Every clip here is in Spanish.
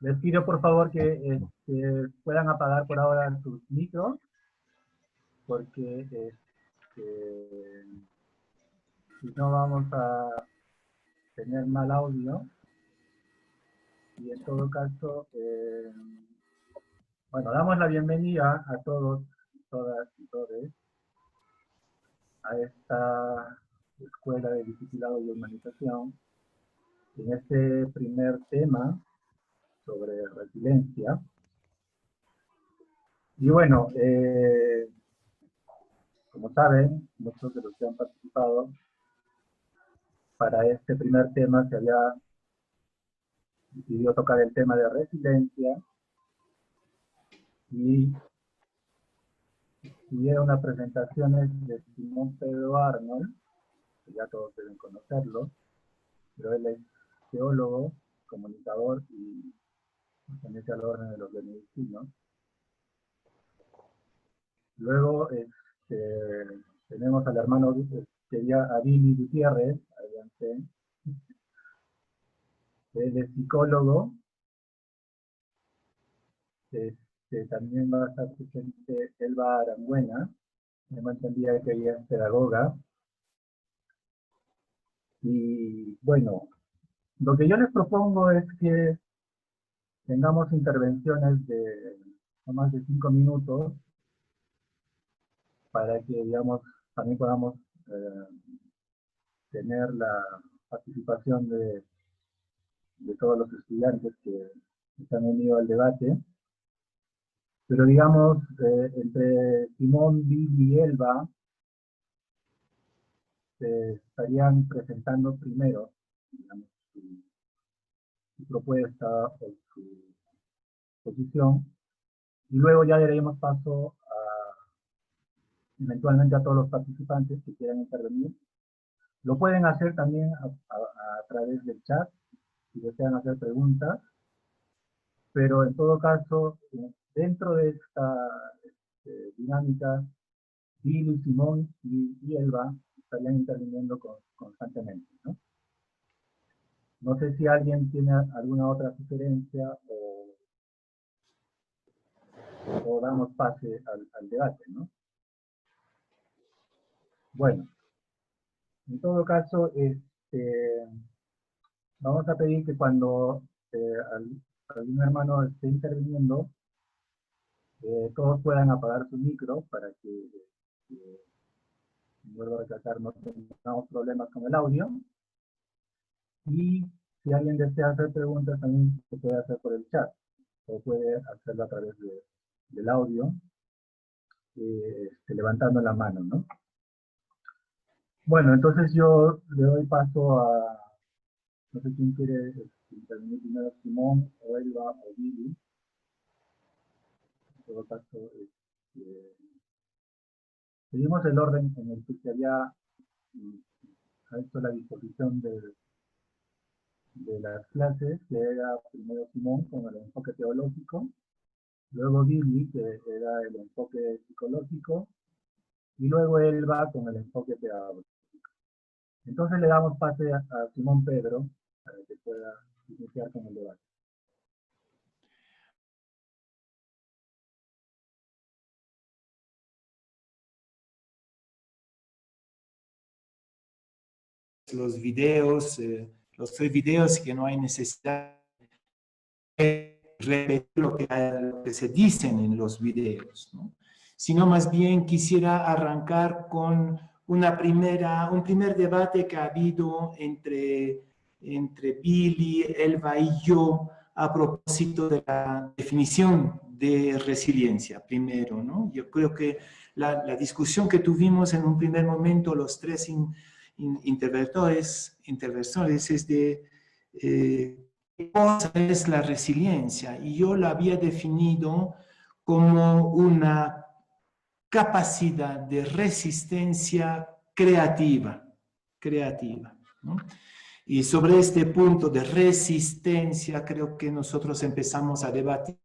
Les pido por favor que puedan apagar por ahora sus micros, porque si no vamos a tener mal audio. Y en todo caso, bueno, damos la bienvenida a todos, todas y todes a esta Escuela de Discipulado y Humanización. En este primer tema sobre resiliencia. Y bueno, como saben, muchos de los que han participado, para este primer tema se había decidido tocar el tema de resiliencia y hubieron unas presentaciones de Simón Pedro Arnold, que ya todos deben conocerlo, pero él es teólogo, comunicador y pertenece al orden de los benedictinos. Luego tenemos al hermano a Billy Gutiérrez, adelante. Él es psicólogo. También va a estar presente Elba Arangüena, me entendía que ella es pedagoga. Y bueno, lo que yo les propongo es que tengamos intervenciones de no más de 5 minutos para que, digamos, también podamos tener la participación de todos los estudiantes que se han unido al debate. Pero digamos, entre Simón, Billy y Elba, se estarían presentando primero, digamos, su propuesta o su posición, y luego ya daremos paso eventualmente a todos los participantes que quieran intervenir. Lo pueden hacer también a través del chat, si desean hacer preguntas, pero en todo caso, dentro de esta dinámica, Billy, Simón y Elba estarían interviniendo constantemente, ¿no? No sé si alguien tiene alguna otra sugerencia o damos pase al debate, ¿no? Bueno, en todo caso, vamos a pedir que cuando algún hermano esté interviniendo, todos puedan apagar su micro para que, vuelvo a recalcar, no tengamos problemas con el audio. Y si alguien desea hacer preguntas, también se puede hacer por el chat, o puede hacerlo a través del audio, levantando la mano, ¿no? Bueno, entonces yo le doy paso a, no sé quién quiere intervenir primero, Simón, o Elba, o Billy. En todo caso, seguimos el orden en el que se había hecho la disposición de las clases, que era primero Simón con el enfoque teológico, luego Billy, que era el enfoque psicológico, y luego Elba con el enfoque pedagógico. Entonces le damos pase a Simón Pedro para que pueda iniciar con el debate. Los videos, los 3 videos, que no hay necesidad de repetir lo que se dicen en los videos, ¿no? Sino más bien quisiera arrancar con un primer debate que ha habido entre Billy, Elba y yo a propósito de la definición de resiliencia, primero, ¿no? Yo creo que la discusión que tuvimos en un primer momento, los 3 interventores es de qué cosa es la resiliencia, y yo la había definido como una capacidad de resistencia creativa, ¿no? Y sobre este punto de resistencia creo que nosotros empezamos a debatir,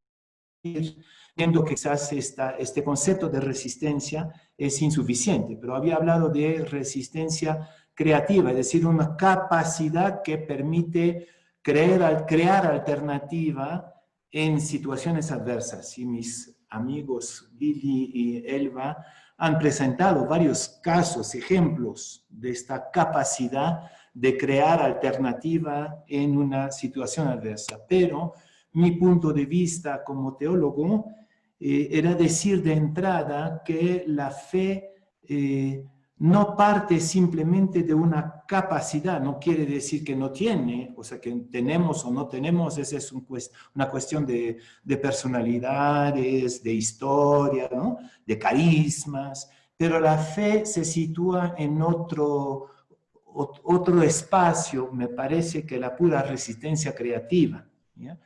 viendo que quizás este concepto de resistencia es insuficiente, pero había hablado de resistencia creativa, es decir, una capacidad que permite crear alternativa en situaciones adversas. Y mis amigos Billy y Elba han presentado varios casos, ejemplos de esta capacidad de crear alternativa en una situación adversa. Pero mi punto de vista como teólogo era decir de entrada que la fe no parte simplemente de una capacidad, no quiere decir que no tiene, o sea, que tenemos o no tenemos, esa es una cuestión de personalidades, de historia, ¿no? De carismas, pero la fe se sitúa en otro espacio, me parece que la pura resistencia creativa, ¿ya?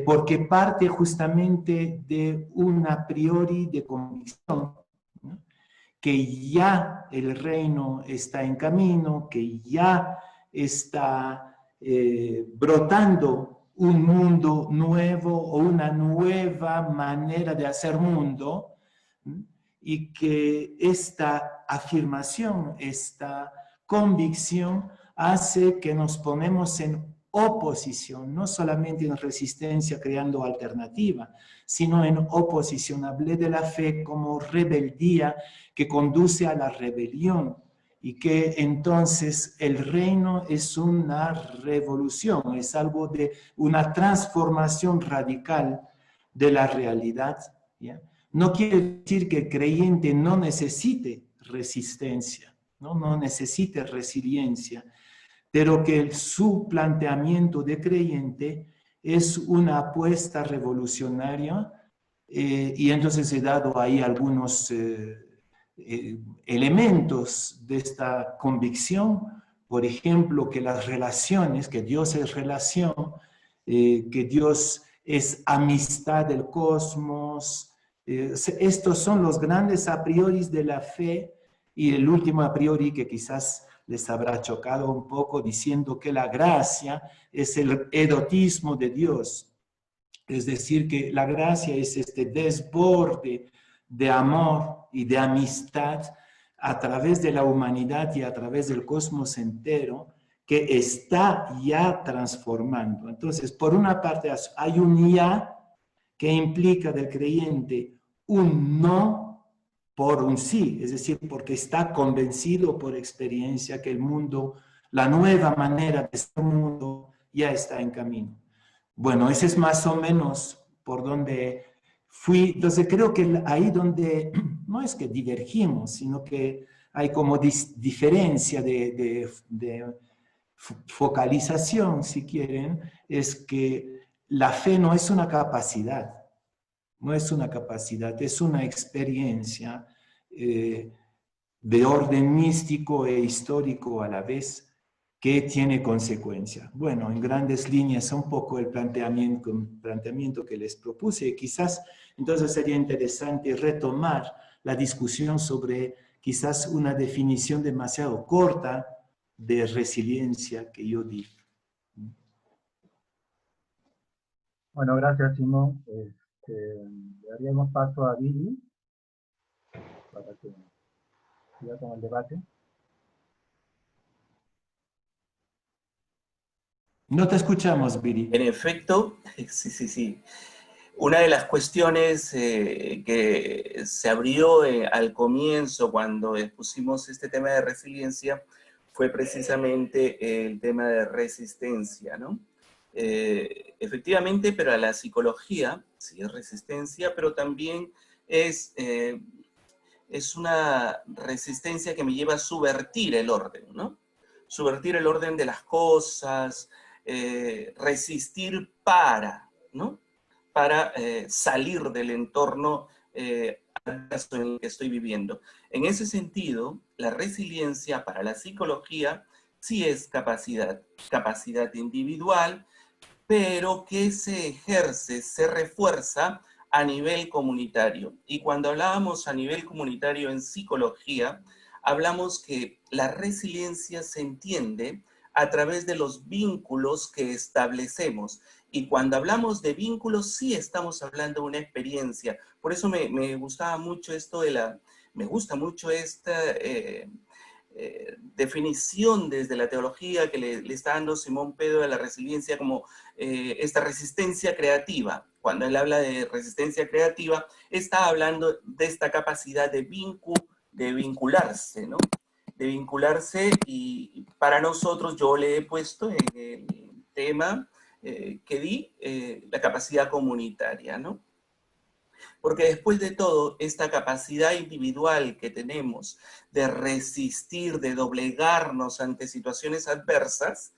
Porque parte justamente de un a priori de convicción, ¿no? Que ya el reino está en camino, que ya está brotando un mundo nuevo o una nueva manera de hacer mundo, ¿sí? Y que esta afirmación, esta convicción hace que nos ponemos en oposición, no solamente en resistencia creando alternativa, sino en oposición. Hablé de la fe como rebeldía que conduce a la rebelión y que entonces el reino es una revolución, es algo de una transformación radical de la realidad, ¿ya? No quiere decir que el creyente no necesite resistencia, no necesite resiliencia, pero que su planteamiento de creyente es una apuesta revolucionaria y entonces he dado ahí algunos elementos de esta convicción, por ejemplo, que las relaciones, que Dios es relación, que Dios es amistad del cosmos, estos son los grandes a priori de la fe, y el último a priori que quizás les habrá chocado un poco diciendo que la gracia es el erotismo de Dios. Es decir, que la gracia es este desborde de amor y de amistad a través de la humanidad y a través del cosmos entero que está ya transformando. Entonces, por una parte hay un ya que implica del creyente un no por un sí, es decir, porque está convencido por experiencia que el mundo, la nueva manera de ser mundo ya está en camino. Bueno, ese es más o menos por donde fui. Entonces creo que ahí donde no es que divergimos, sino que hay como diferencia de focalización, si quieren, es que la fe no es una capacidad, no es una capacidad, es una experiencia de orden místico e histórico a la vez que tiene consecuencia. Bueno, en grandes líneas un poco el planteamiento que les propuse. Quizás entonces sería interesante retomar la discusión sobre quizás una definición demasiado corta de resiliencia que yo di. Bueno, gracias, Simón. Le daríamos paso a Billy para que siga con el debate. No te escuchamos, Viri. En efecto, sí. Una de las cuestiones que se abrió al comienzo cuando expusimos este tema de resiliencia fue precisamente el tema de resistencia, ¿no? Efectivamente, pero a la psicología, sí es resistencia, pero también es una resistencia que me lleva a subvertir el orden, ¿no? Subvertir el orden de las cosas, resistir para, ¿no? Para salir del entorno adverso en el que estoy viviendo. En ese sentido, la resiliencia para la psicología sí es capacidad individual, pero que se ejerce, se refuerza a nivel comunitario. Y cuando hablábamos a nivel comunitario en psicología, hablamos que la resiliencia se entiende a través de los vínculos que establecemos. Y cuando hablamos de vínculos, sí estamos hablando de una experiencia. Por eso me gustaba mucho esto de me gusta mucho esta definición desde la teología que le está dando Simón Pedro a la resiliencia como esta resistencia creativa. Cuando él habla de resistencia creativa, está hablando de esta capacidad de vincularse, ¿no? De vincularse, y para nosotros yo le he puesto en el tema que di, la capacidad comunitaria, ¿no? Porque después de todo, esta capacidad individual que tenemos de resistir, de doblegarnos ante situaciones adversas,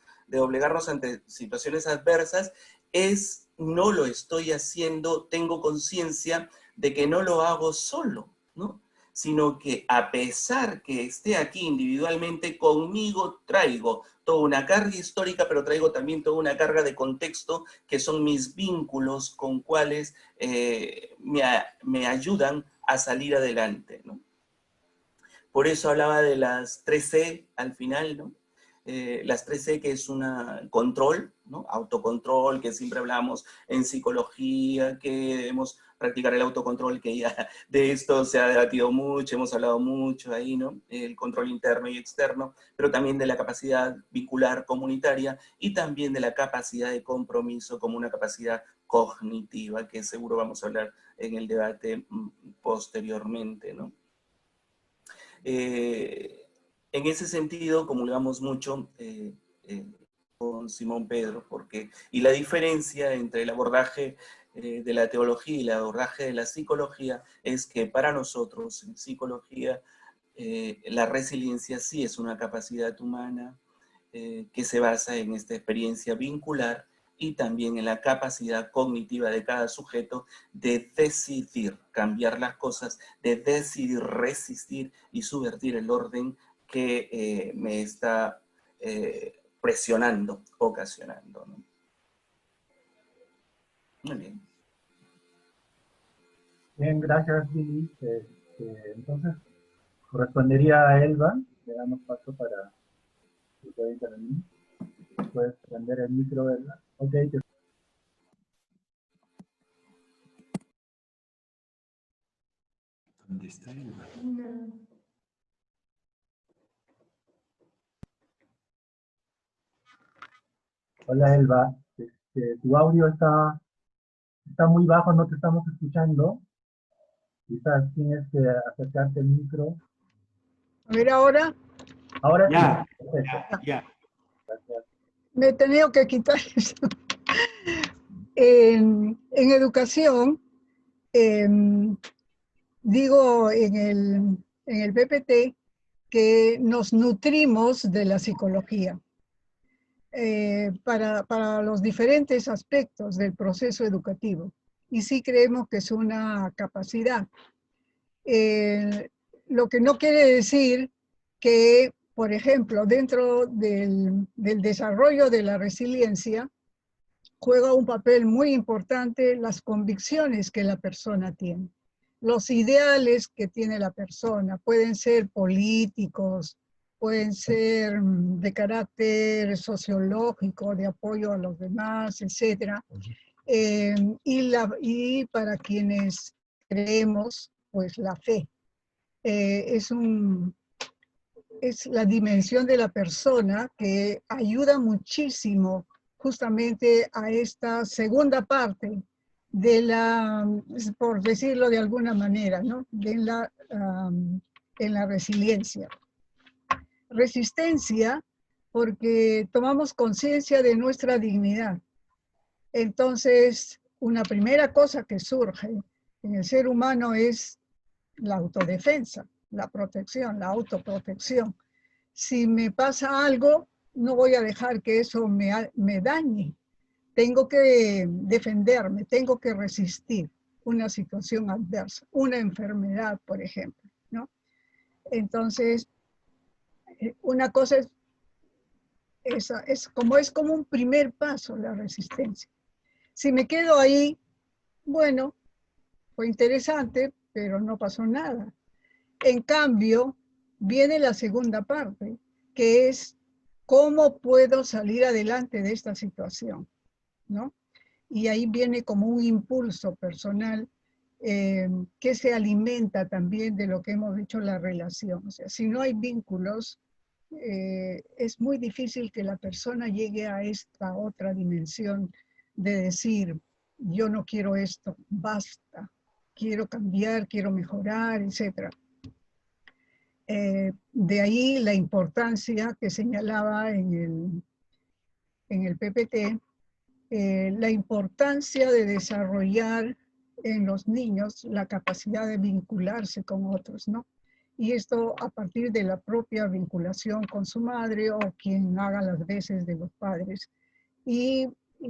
no lo estoy haciendo, tengo conciencia de que no lo hago solo, ¿no? Sino que a pesar que esté aquí individualmente, conmigo traigo toda una carga histórica, pero traigo también toda una carga de contexto, que son mis vínculos con cuales me ayudan a salir adelante, ¿no? Por eso hablaba de las 3C al final, ¿no? Las 3C, que es control, ¿no? Autocontrol, que siempre hablamos en psicología, que debemos practicar el autocontrol, que ya de esto se ha debatido mucho, hemos hablado mucho ahí, ¿no? El control interno y externo, pero también de la capacidad vincular comunitaria y también de la capacidad de compromiso como una capacidad cognitiva, que seguro vamos a hablar en el debate posteriormente, ¿no? En ese sentido, comulgamos mucho con Simón Pedro, y la diferencia entre el abordaje de la teología y el abordaje de la psicología es que para nosotros en psicología la resiliencia sí es una capacidad humana que se basa en esta experiencia vincular y también en la capacidad cognitiva de cada sujeto de decidir cambiar las cosas, de decidir resistir y subvertir el orden que me está presionando, ocasionando, ¿no? Muy bien. Bien, gracias, Billy. Entonces, correspondería a Elba. Le damos paso para que pueda intervenir. Puedes prender el micro, Elba. Ok. ¿Dónde está Elba? No. Hola, Elba. Tu audio está muy bajo, no te estamos escuchando. Quizás tienes que acercarte al micro. A ver ahora, Ahora Ya, sí. Perfecto. ya. Gracias. me he tenido que quitar eso. En educación, digo en el PPT que nos nutrimos de la psicología para los diferentes aspectos del proceso educativo. Y sí creemos que es una capacidad. Lo que no quiere decir que, por ejemplo, dentro del desarrollo de la resiliencia, juega un papel muy importante las convicciones que la persona tiene. Los ideales que tiene la persona pueden ser políticos, pueden ser de carácter sociológico, de apoyo a los demás, etc. Y para quienes creemos, pues la fe. Es la dimensión de la persona que ayuda muchísimo justamente a esta segunda parte de la, por decirlo de alguna manera, ¿no? En la resiliencia. Resistencia porque tomamos conciencia de nuestra dignidad. Entonces, una primera cosa que surge en el ser humano es la autodefensa, la protección, la autoprotección. Si me pasa algo, no voy a dejar que eso me dañe. Tengo que defenderme, tengo que resistir una situación adversa, una enfermedad, por ejemplo, ¿no? Entonces, una cosa es como un primer paso la resistencia. Si me quedo ahí, bueno, fue interesante, pero no pasó nada. En cambio, viene la segunda parte, que es cómo puedo salir adelante de esta situación, ¿no? Y ahí viene como un impulso personal que se alimenta también de lo que hemos dicho, la relación. O sea, si no hay vínculos, es muy difícil que la persona llegue a esta otra dimensión de decir, yo no quiero esto, basta, quiero cambiar, quiero mejorar, etc. De ahí la importancia que señalaba en el PPT, la importancia de desarrollar en los niños la capacidad de vincularse con otros, ¿no? Y esto a partir de la propia vinculación con su madre o quien haga las veces de los padres. Y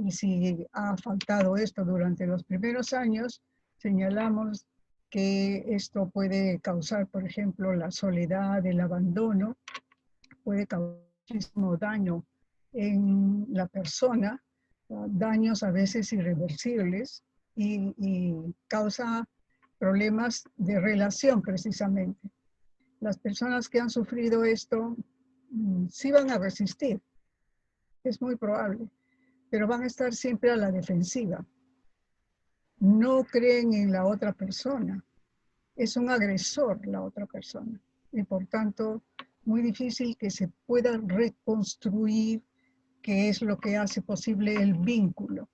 si ha faltado esto durante los primeros años, señalamos que esto puede causar, por ejemplo, la soledad, el abandono, puede causar muchísimo daño en la persona, daños a veces irreversibles, y causa problemas de relación precisamente. Las personas que han sufrido esto sí van a resistir, es muy probable, pero van a estar siempre a la defensiva. No creen en la otra persona, es un agresor la otra persona, y por tanto muy difícil que se pueda reconstruir, que es lo que hace posible el vínculo.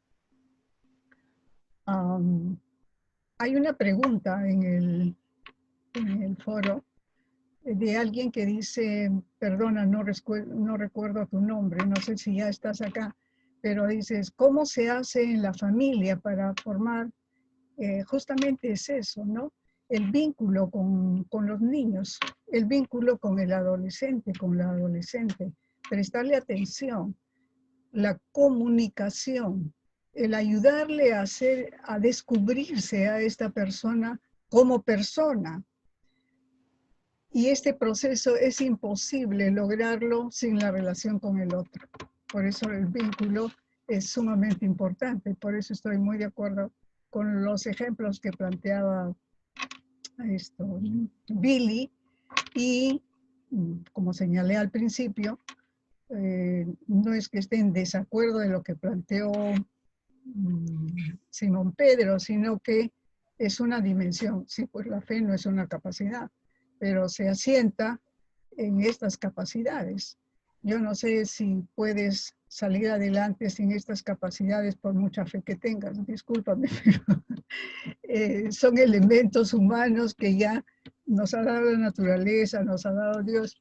Hay una pregunta en el foro de alguien que dice, perdona, no recuerdo tu nombre, no sé si ya estás acá, pero dices, ¿cómo se hace en la familia para formar? Justamente es eso, ¿no? El vínculo con los niños, el vínculo con el adolescente, con la adolescente, prestarle atención, la comunicación, el ayudarle a descubrirse a esta persona como persona. Y este proceso es imposible lograrlo sin la relación con el otro. Por eso el vínculo es sumamente importante. Por eso estoy muy de acuerdo con los ejemplos que planteaba Billy. Y como señalé al principio, no es que esté en desacuerdo de lo que planteó Simón Pedro, sino que es una dimensión. Sí, pues la fe no es una capacidad, pero se asienta en estas capacidades. Yo no sé si puedes salir adelante sin estas capacidades por mucha fe que tengas, discúlpame, pero son elementos humanos que ya nos ha dado la naturaleza, nos ha dado Dios,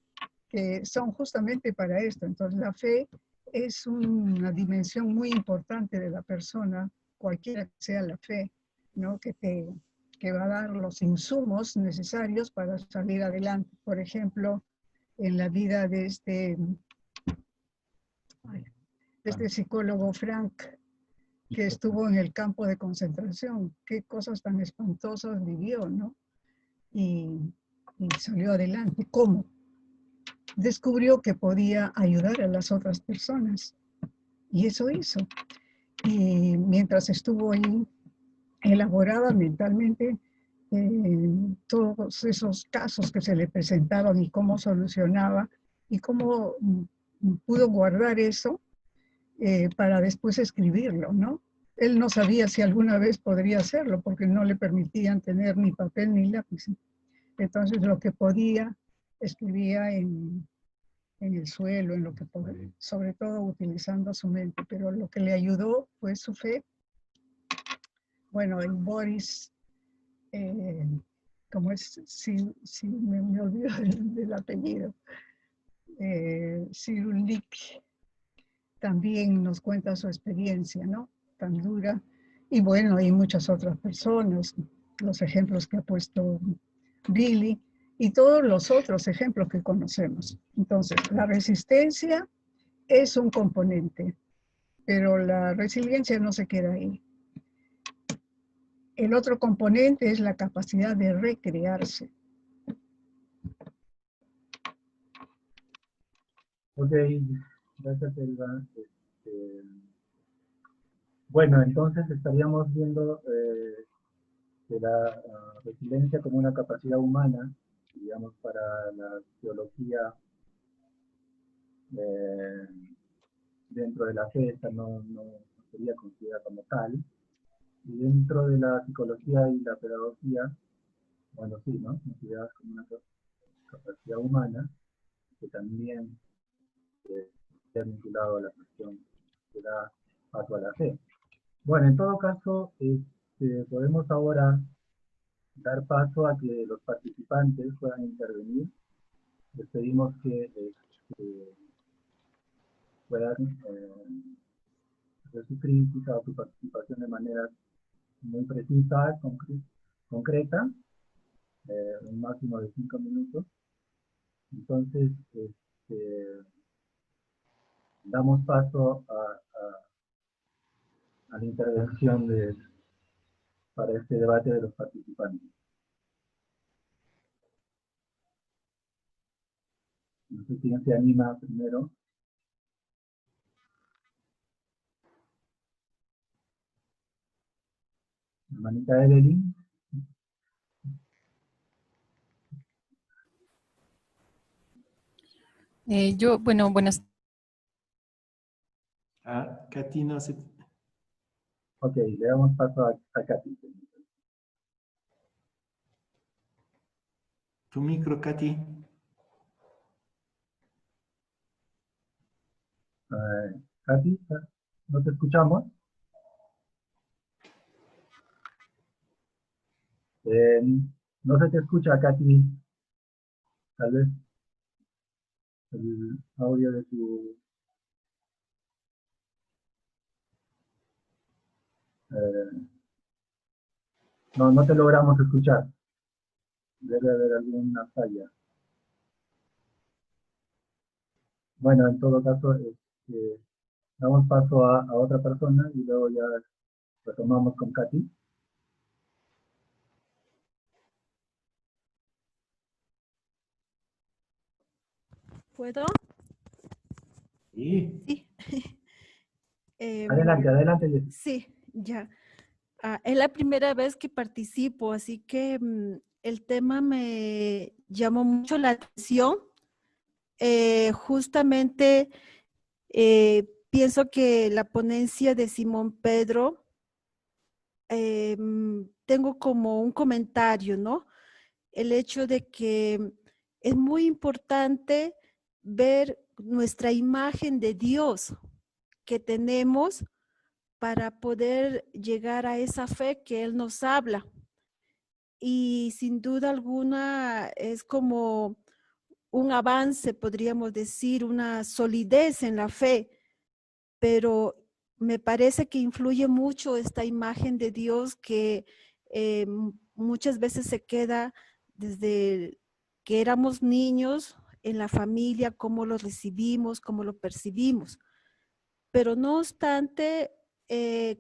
que son justamente para esto. Entonces la fe es una dimensión muy importante de la persona, cualquiera que sea la fe, ¿no? Que va a dar los insumos necesarios para salir adelante. Por ejemplo, en la vida de este psicólogo Frank, que estuvo en el campo de concentración, qué cosas tan espantosas vivió, ¿no? Y salió adelante. ¿Cómo? Descubrió que podía ayudar a las otras personas, y eso hizo. Y mientras estuvo ahí, elaboraba mentalmente todos esos casos que se le presentaban y cómo solucionaba y cómo pudo guardar eso para después escribirlo, ¿no? Él no sabía si alguna vez podría hacerlo porque no le permitían tener ni papel ni lápiz. Entonces lo que podía, escribía en el suelo, en lo que podía, sobre todo utilizando su mente, pero lo que le ayudó fue su fe. Bueno, el Boris, como es, si me olvido del apellido, Cyrulnik, también nos cuenta su experiencia, ¿no? Tan dura. Y bueno, hay muchas otras personas, los ejemplos que ha puesto Billy y todos los otros ejemplos que conocemos. Entonces, la resistencia es un componente, pero la resiliencia no se queda ahí. El otro componente es la capacidad de recrearse. Ok, gracias, Elba. Bueno, entonces estaríamos viendo que la resiliencia como una capacidad humana, digamos, para la teología dentro de la fe, esta no sería considerada como tal, Y dentro de la psicología y la pedagogía, bueno, sí, ¿no? Consideradas como una capacidad humana, que también está vinculado a la cuestión que da paso a la fe. Bueno, en todo caso, podemos ahora dar paso a que los participantes puedan intervenir. Les pedimos que puedan hacer su crítica o su participación de manera muy precisa, concreta, un máximo de 5 minutos. Entonces, damos paso a la intervención para este debate de los participantes. No sé quién se anima primero. Hermanita Evelyn. Bueno, buenas. Katy, no sé. Ok, le damos paso a Katy. Tu micro, Katy. Katy, ¿no te escuchamos? No se te escucha, Katy. Tal vez el audio de tu... no te logramos escuchar. Debe haber alguna falla. Bueno, en todo caso, damos paso a otra persona y luego ya retomamos con Katy. ¿Puedo? Sí. Sí. Adelante, adelante. Sí, ya. Es la primera vez que participo, así que el tema me llamó mucho la atención. Justamente pienso que la ponencia de Simón Pedro, tengo como un comentario, ¿no? El hecho de que es muy importante ver nuestra imagen de Dios que tenemos para poder llegar a esa fe que Él nos habla. Y sin duda alguna es como un avance, podríamos decir, una solidez en la fe, pero me parece que influye mucho esta imagen de Dios que muchas veces se queda desde que éramos niños en la familia, cómo lo recibimos, cómo lo percibimos. Pero no obstante,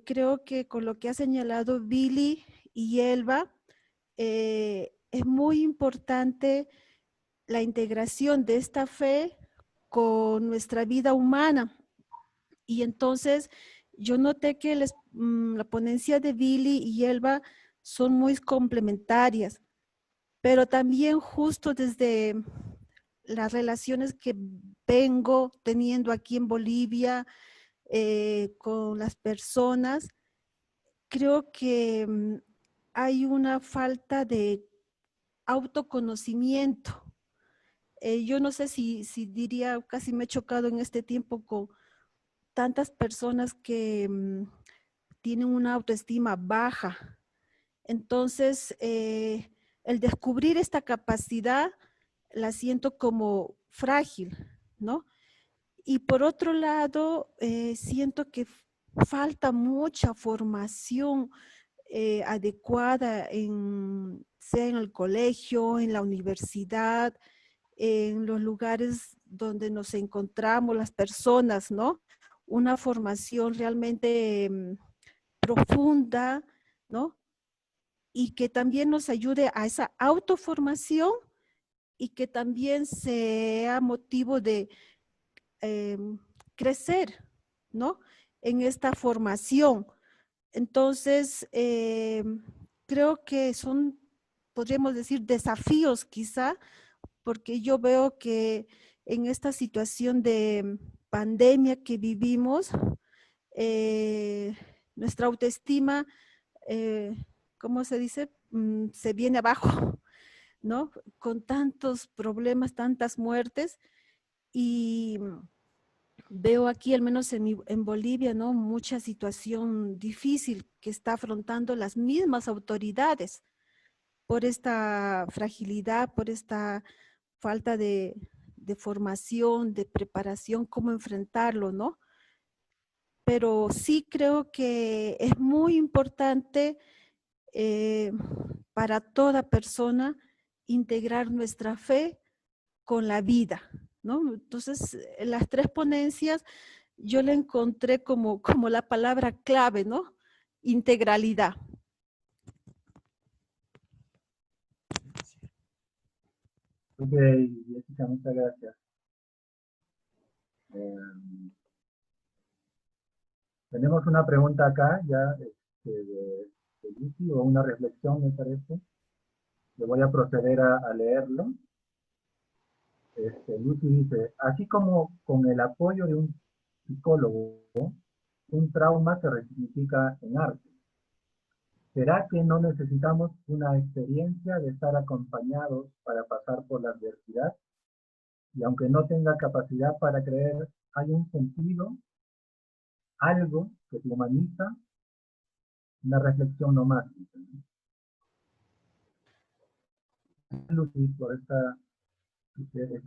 creo que con lo que ha señalado Billy y Elba, es muy importante la integración de esta fe con nuestra vida humana. Y entonces yo noté que la ponencia de Billy y Elba son muy complementarias, pero también justo desde las relaciones que vengo teniendo aquí en Bolivia con las personas, creo que hay una falta de autoconocimiento. Yo no sé si diría, casi me he chocado en este tiempo con tantas personas que tienen una autoestima baja. Entonces, el descubrir esta capacidad la siento como frágil, ¿no? Y por otro lado, siento que falta mucha formación adecuada, sea en el colegio, en la universidad, en los lugares donde nos encontramos las personas, ¿no? Una formación realmente profunda, ¿no? Y que también nos ayude a esa autoformación y que también sea motivo de crecer, ¿no? En esta formación. Entonces, creo que son, podríamos decir, desafíos quizá, porque yo veo que en esta situación de pandemia que vivimos, nuestra autoestima ¿cómo se dice? Se viene abajo, ¿no? Con tantos problemas, tantas muertes, y veo aquí, al menos en Bolivia, ¿no? Mucha situación difícil que está afrontando las mismas autoridades por esta fragilidad, por esta falta de formación, de preparación, cómo enfrentarlo, ¿no? Pero sí creo que es muy importante para toda persona integrar nuestra fe con la vida, ¿no? Entonces, en las 3 ponencias yo le encontré como la palabra clave, ¿no? Integralidad. Ok, Jessica, muchas gracias. Tenemos una pregunta acá ya de Lucy, o una reflexión, me parece. Le voy a proceder a leerlo. Lucy dice, así como con el apoyo de un psicólogo, un trauma se resignifica en arte. ¿Será que no necesitamos una experiencia de estar acompañados para pasar por la adversidad? Y aunque no tenga capacidad para creer, hay un sentido, algo que te humaniza, una reflexión nomás. Lucy, por esta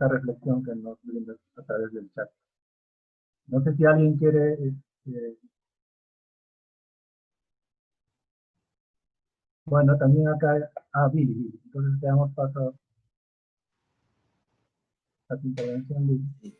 reflexión que nos brinda a través del chat. No sé si alguien quiere... bueno, también acá... Billy. Entonces te damos paso a tu intervención, Billy.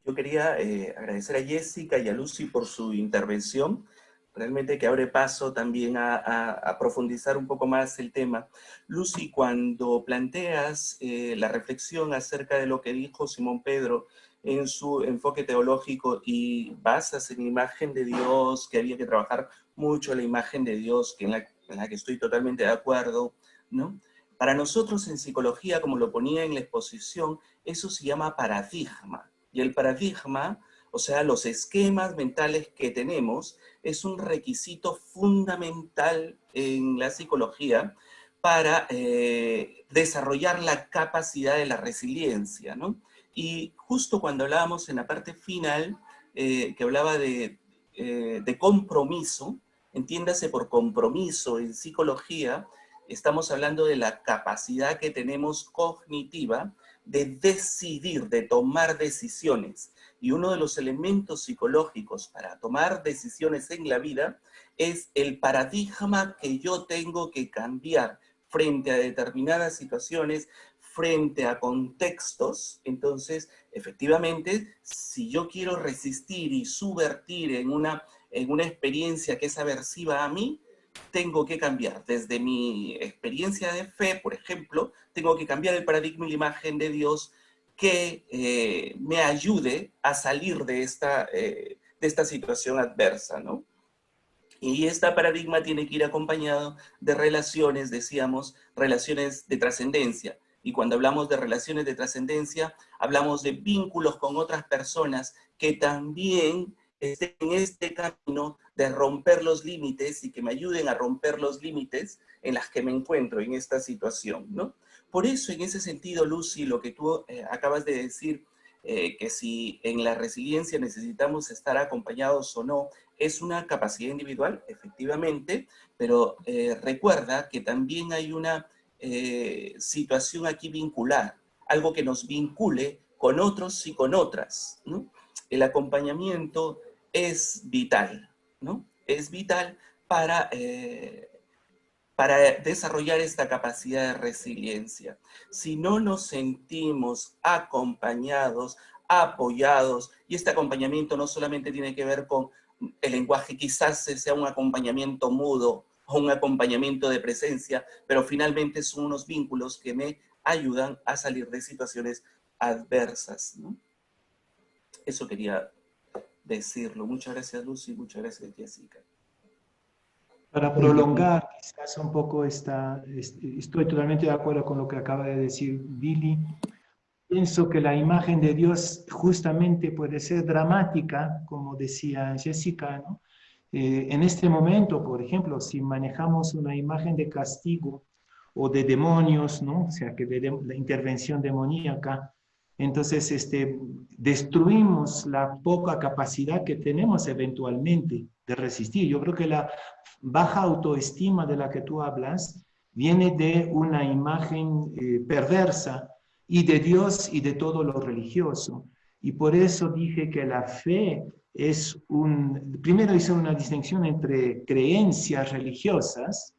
Yo quería agradecer a Jessica y a Lucy por su intervención, realmente que abre paso también a profundizar un poco más el tema. Lucy, cuando planteas la reflexión acerca de lo que dijo Simón Pedro en su enfoque teológico y basas en la imagen de Dios, que había que trabajar mucho la imagen de Dios, en la que estoy totalmente de acuerdo, ¿no? Para nosotros en psicología, como lo ponía en la exposición, eso se llama paradigma. Y el paradigma, o sea, los esquemas mentales que tenemos, es un requisito fundamental en la psicología para desarrollar la capacidad de la resiliencia, ¿no? Y justo cuando hablábamos en la parte final, que hablaba de compromiso, entiéndase por compromiso en psicología, estamos hablando de la capacidad que tenemos cognitiva de decidir, de tomar decisiones. Y uno de los elementos psicológicos para tomar decisiones en la vida es el paradigma que yo tengo que cambiar frente a determinadas situaciones, frente a contextos. Entonces, efectivamente, si yo quiero resistir y subvertir en una experiencia que es aversiva a mí, tengo que cambiar. Desde mi experiencia de fe, por ejemplo, tengo que cambiar el paradigma y la imagen de Dios que me ayude a salir de esta situación adversa, ¿no? Y este paradigma tiene que ir acompañado de relaciones, decíamos, relaciones de trascendencia. Y cuando hablamos de relaciones de trascendencia, hablamos de vínculos con otras personas que también estén en este camino de romper los límites y que me ayuden a romper los límites en las que me encuentro en esta situación, ¿no? Por eso, en ese sentido, Lucy, lo que tú acabas de decir, que si en la resiliencia necesitamos estar acompañados o no, es una capacidad individual, efectivamente, pero recuerda que también hay una situación aquí vincular, algo que nos vincule con otros y con otras, ¿no? El acompañamiento es vital, ¿no? Es vital para desarrollar esta capacidad de resiliencia. Si no nos sentimos acompañados, apoyados, y este acompañamiento no solamente tiene que ver con el lenguaje, quizás sea un acompañamiento mudo o un acompañamiento de presencia, pero finalmente son unos vínculos que me ayudan a salir de situaciones adversas, ¿no? Eso quería decirlo. Muchas gracias, Lucy, muchas gracias, Jessica. Para prolongar quizás un poco estoy totalmente de acuerdo con lo que acaba de decir Billy. Pienso que la imagen de Dios justamente puede ser dramática, como decía Jessica, ¿no? En este momento, por ejemplo, si manejamos una imagen de castigo o de demonios, ¿no? O sea, que de la intervención demoníaca, entonces destruimos la poca capacidad que tenemos eventualmente de resistir. Yo creo que la baja autoestima de la que tú hablas viene de una imagen perversa y de Dios y de todo lo religioso. Y por eso dije que la fe primero hice una distinción entre creencias religiosas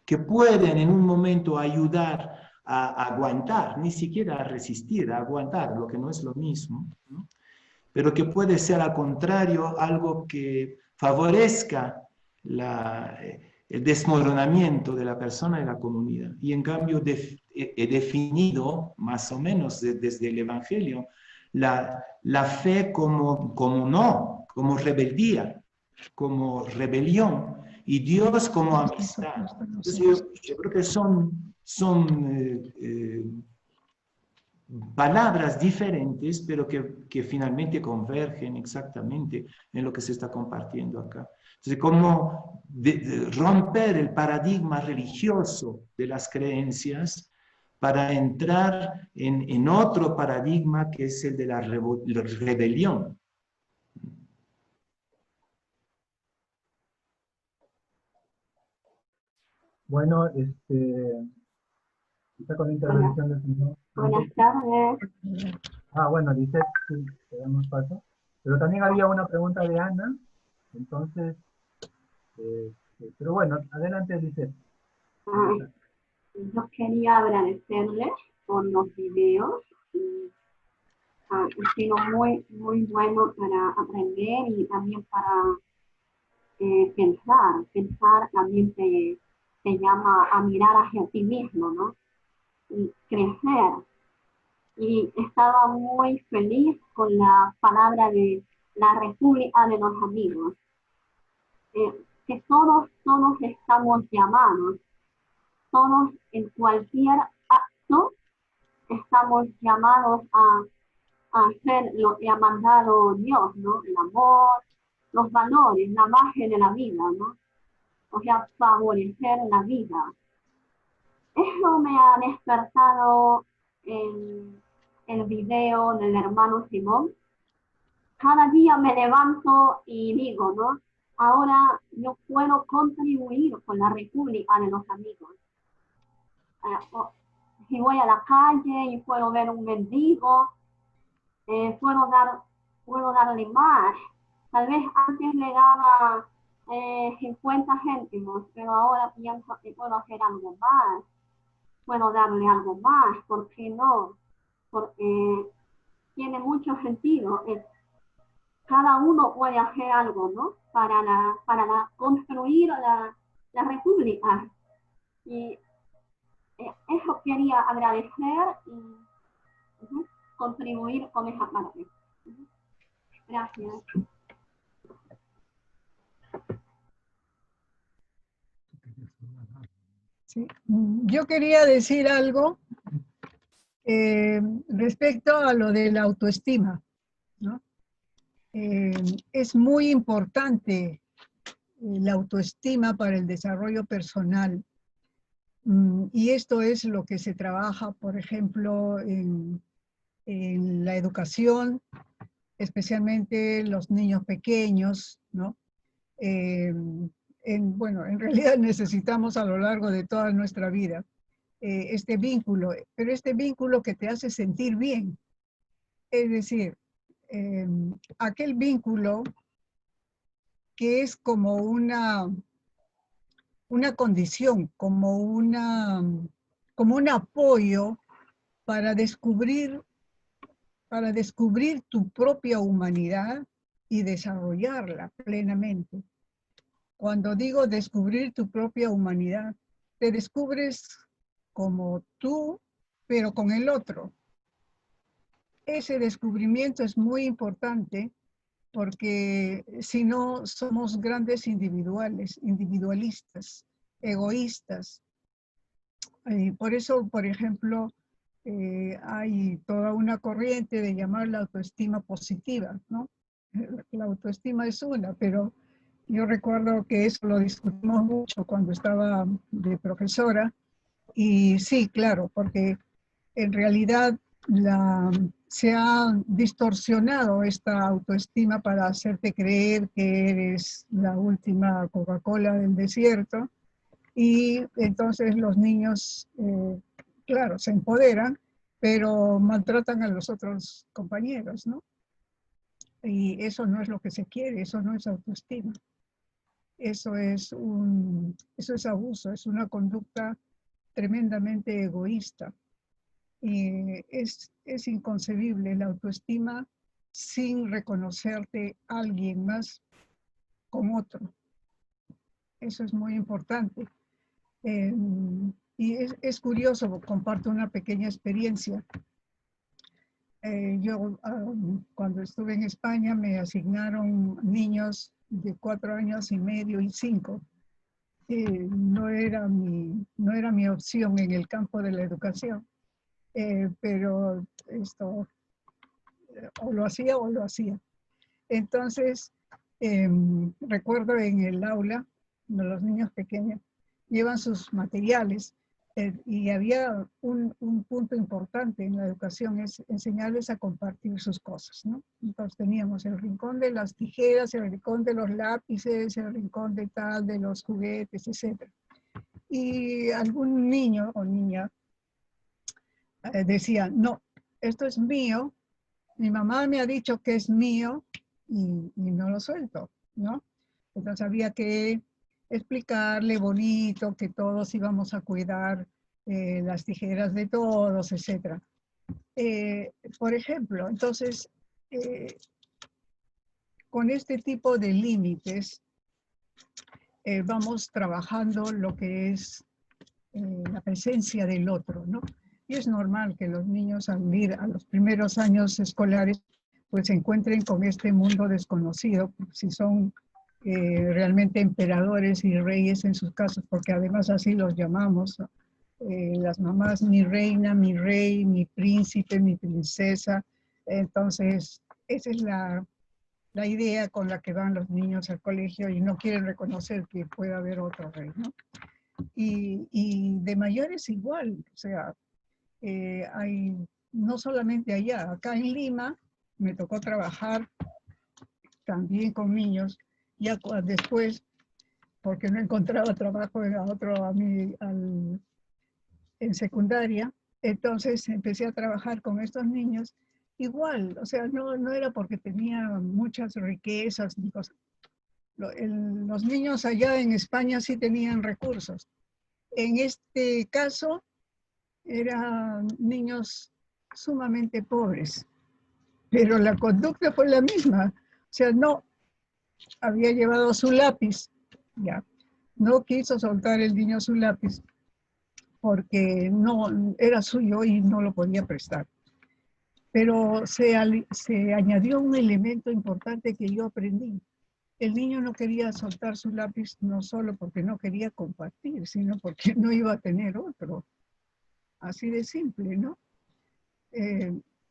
que pueden en un momento ayudar a aguantar, ni siquiera a resistir, a aguantar, lo que no es lo mismo, ¿no? Pero que puede ser al contrario algo que favorezca el desmoronamiento de la persona y la comunidad. Y en cambio he definido más o menos desde el Evangelio la fe como rebeldía, como rebelión, y Dios como amistad. Entonces yo creo que son palabras diferentes, pero que finalmente convergen exactamente en lo que se está compartiendo acá. Entonces, cómo romper el paradigma religioso de las creencias para entrar en otro paradigma que es el de la rebelión. Bueno, está con la intervención del señor. Buenas tardes. Bueno, Lisette, sí, te damos paso. Pero también había una pregunta de Ana, entonces, pero bueno, adelante, Lisette. Yo quería agradecerles por los videos. Ha sido muy, muy bueno para aprender y también para pensar. Pensar también se llama a mirar hacia ti mismo, ¿no? Y crecer. Y estaba muy feliz con la palabra de la República de los Amigos. Que todos estamos llamados, todos en cualquier acto estamos llamados a hacer lo que ha mandado Dios, ¿no? El amor, los valores, la magia de la vida, ¿no? O sea, favorecer la vida. Eso me ha despertado en el video del hermano Simón. Cada día me levanto y digo, ¿no? Ahora yo puedo contribuir con la República de los Amigos. Si voy a la calle y puedo ver un mendigo, puedo darle más. Tal vez antes le daba 50 céntimos, pero ahora pienso que puedo hacer algo más. Puedo darle algo más, ¿por qué no? Porque tiene mucho sentido. Cada uno puede hacer algo, ¿no? Para construir la república. Y eso quería agradecer y contribuir con esa parte. Gracias. Sí. Yo quería decir algo respecto a lo de la autoestima, ¿no? Es muy importante la autoestima para el desarrollo personal. Y esto es lo que se trabaja, por ejemplo, en la educación, especialmente los niños pequeños, ¿no? Bueno, en realidad necesitamos a lo largo de toda nuestra vida este vínculo, pero este vínculo que te hace sentir bien. Es decir, aquel vínculo que es como una condición, como un apoyo para descubrir tu propia humanidad y desarrollarla plenamente. Cuando digo descubrir tu propia humanidad, te descubres como tú, pero con el otro. Ese descubrimiento es muy importante porque si no somos grandes individualistas, egoístas. Por eso, por ejemplo, hay toda una corriente de llamar la autoestima positiva, ¿no? La autoestima es una, pero Yo recuerdo que eso lo discutimos mucho cuando estaba de profesora. Y sí, claro, porque en realidad se ha distorsionado esta autoestima para hacerte creer que eres la última Coca-Cola del desierto. Y entonces los niños, claro, se empoderan, pero maltratan a los otros compañeros, ¿no? Y eso no es lo que se quiere, eso no es autoestima. Eso es abuso, es una conducta tremendamente egoísta. Y es inconcebible la autoestima sin reconocerte a alguien más con otro. Eso es muy importante. Y es curioso, comparto una pequeña experiencia. Yo cuando estuve en España me asignaron niños de 4 años y medio y 5. No era mi opción en el campo de la educación, pero esto o lo hacía o lo hacía. Entonces, recuerdo en el aula, los niños pequeños llevan sus materiales y había un punto importante en la educación, es enseñarles a compartir sus cosas, ¿no? Entonces teníamos el rincón de las tijeras, el rincón de los lápices, el rincón de tal, de los juguetes, etc. Y algún niño o niña decía, no, esto es mío, mi mamá me ha dicho que es mío y no lo suelto, ¿no? Entonces había que explicarle bonito que todos íbamos a cuidar las tijeras de todos, etc. Por ejemplo, entonces, con este tipo de límites, vamos trabajando lo que es la presencia del otro, ¿no? Y es normal que los niños al ir a los primeros años escolares pues se encuentren con este mundo desconocido, si son realmente emperadores y reyes en sus casos, porque además así los llamamos, las mamás, mi reina, mi rey, mi príncipe, mi princesa. Entonces, esa es la idea con la que van los niños al colegio y no quieren reconocer que puede haber otro rey, ¿no? Y de mayores igual, o sea, hay, no solamente allá, acá en Lima me tocó trabajar también con niños, ya después, porque no encontraba trabajo en secundaria, entonces empecé a trabajar con estos niños, igual, o sea, no era porque tenía muchas riquezas ni cosas. Los niños allá en España sí tenían recursos. En este caso, eran niños sumamente pobres, pero la conducta fue la misma. O sea, no había llevado su lápiz, ya, no quiso soltar el niño su lápiz porque no era suyo y no lo podía prestar. Pero se añadió un elemento importante que yo aprendí. El niño no quería soltar su lápiz no solo porque no quería compartir, sino porque no iba a tener otro. Así de simple, ¿no?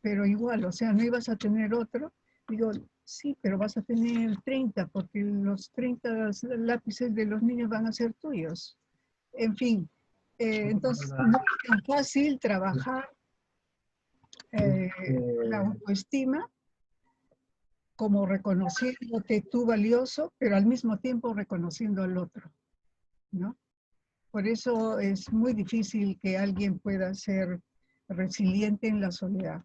Pero igual, o sea, no ibas a tener otro. Digo, sí, pero vas a tener 30, porque los 30 lápices de los niños van a ser tuyos. En fin, entonces no es tan fácil trabajar la autoestima como reconociéndote tú valioso, pero al mismo tiempo reconociendo al otro, ¿no? Por eso es muy difícil que alguien pueda ser resiliente en la soledad.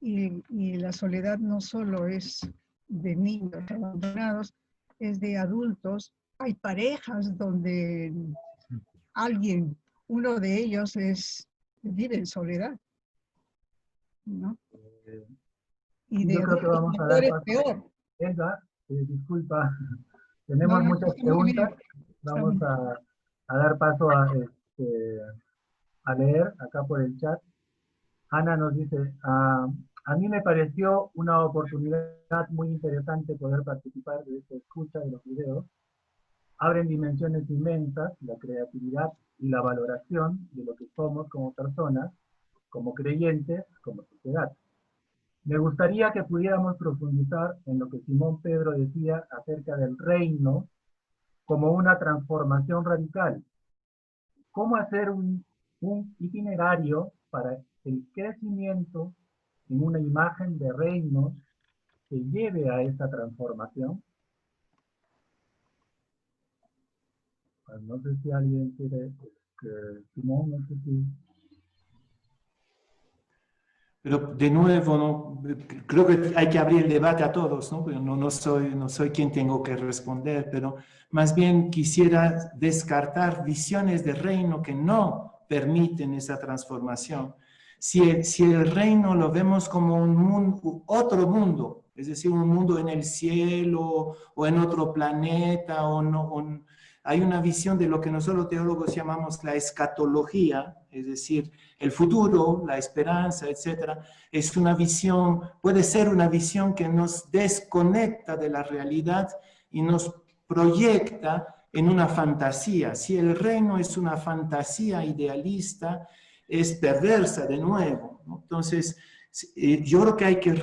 Y la soledad no solo es de niños abandonados, es de adultos. Hay parejas donde uno de ellos vive en soledad, ¿no? Y Yo de creo que vamos a dar es paso. peor. Elga, disculpa, tenemos muchas preguntas. Vamos a dar paso a leer acá por el chat. Ana nos dice, a mí me pareció una oportunidad muy interesante poder participar de esta escucha de los videos. Abren dimensiones inmensas, la creatividad y la valoración de lo que somos como personas, como creyentes, como sociedad. Me gustaría que pudiéramos profundizar en lo que Simón Pedro decía acerca del reino como una transformación radical. ¿Cómo hacer un itinerario para el crecimiento en una imagen de reino que lleve a esta transformación? Pues no sé si alguien quiere, Simón, no sé si... Pero de nuevo, ¿no? Creo que hay que abrir el debate a todos, ¿no? Pero no soy quien tengo que responder, pero más bien quisiera descartar visiones de reino que no permiten esa transformación. Si el reino lo vemos como un mundo, otro mundo, es decir, un mundo en el cielo o en otro planeta, hay una visión de lo que nosotros teólogos llamamos la escatología, es decir, el futuro, la esperanza, etcétera, es una visión, puede ser una visión que nos desconecta de la realidad y nos proyecta en una fantasía. Si el reino es una fantasía idealista, es perversa de nuevo, ¿no? Entonces, yo creo que hay que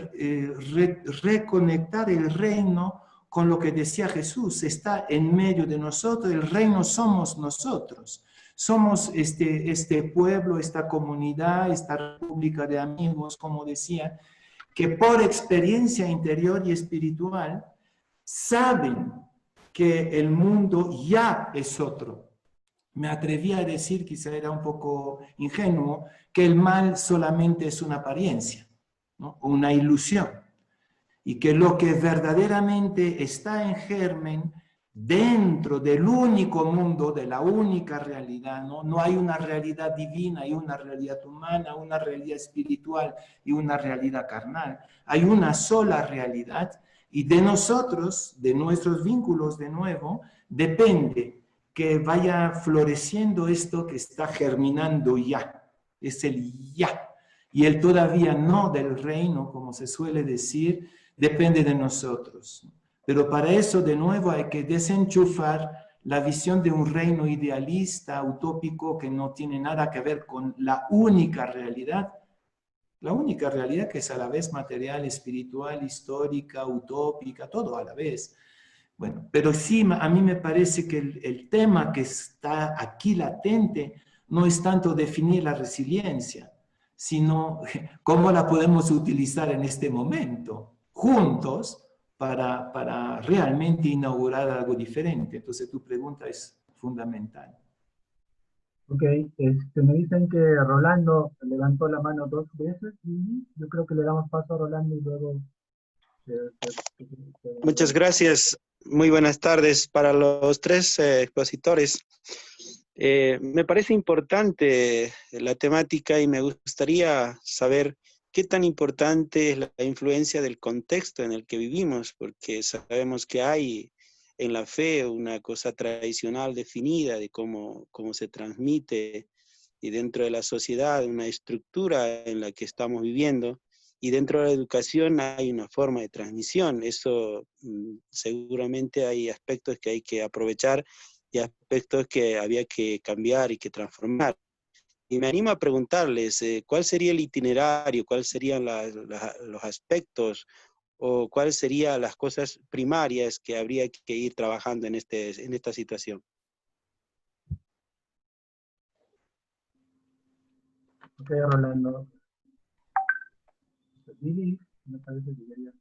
reconectar el reino con lo que decía Jesús, está en medio de nosotros, el reino somos nosotros. Somos este pueblo, esta comunidad, esta república de amigos, como decía, que por experiencia interior y espiritual saben que el mundo ya es otro. Me atreví a decir, quizá era un poco ingenuo, que el mal solamente es una apariencia, ¿no? Una ilusión. Y que lo que verdaderamente está en germen dentro del único mundo, de la única realidad, ¿no? No hay una realidad divina, hay una realidad humana, una realidad espiritual y una realidad carnal. Hay una sola realidad y de nosotros, de nuestros vínculos de nuevo, depende que vaya floreciendo esto que está germinando ya. Es el ya. Y el todavía no del reino, como se suele decir, depende de nosotros. Pero para eso, de nuevo, hay que desenchufar la visión de un reino idealista, utópico, que no tiene nada que ver con la única realidad que es a la vez material, espiritual, histórica, utópica, todo a la vez. Bueno, pero sí, a mí me parece que el tema que está aquí latente no es tanto definir la resiliencia, sino cómo la podemos utilizar en este momento, juntos, para realmente inaugurar algo diferente. Entonces tu pregunta es fundamental. Ok, me dicen que Rolando levantó la mano 2 veces y yo creo que le damos paso a Rolando y luego... Muchas gracias. Muy buenas tardes para los 3 expositores. Me parece importante la temática y me gustaría saber qué tan importante es la influencia del contexto en el que vivimos, porque sabemos que hay en la fe una cosa tradicional definida de cómo se transmite, y dentro de la sociedad una estructura en la que estamos viviendo, y dentro de la educación hay una forma de transmisión. Eso seguramente hay aspectos que hay que aprovechar y aspectos que había que cambiar y que transformar. Y me animo a preguntarles, ¿cuál sería el itinerario? ¿Cuáles serían los aspectos? ¿O cuáles serían las cosas primarias que habría que ir trabajando en esta situación? Ok, Rolando. Lili, me parece que quería...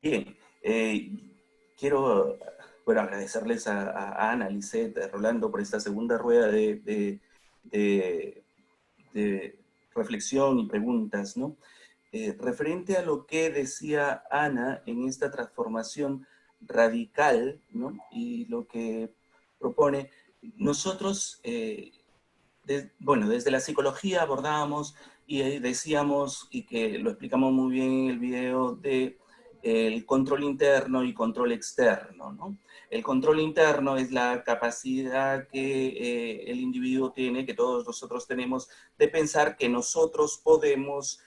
Bien, quiero agradecerles a Ana, Lisette, a Rolando por esta segunda rueda de reflexión y preguntas, ¿no? Referente a lo que decía Ana en esta transformación radical, ¿no? Y lo que propone, nosotros, desde la psicología abordábamos y decíamos, y que lo explicamos muy bien en el video, de el control interno y control externo, ¿no? El control interno es la capacidad que el individuo tiene, que todos nosotros tenemos, de pensar que nosotros podemos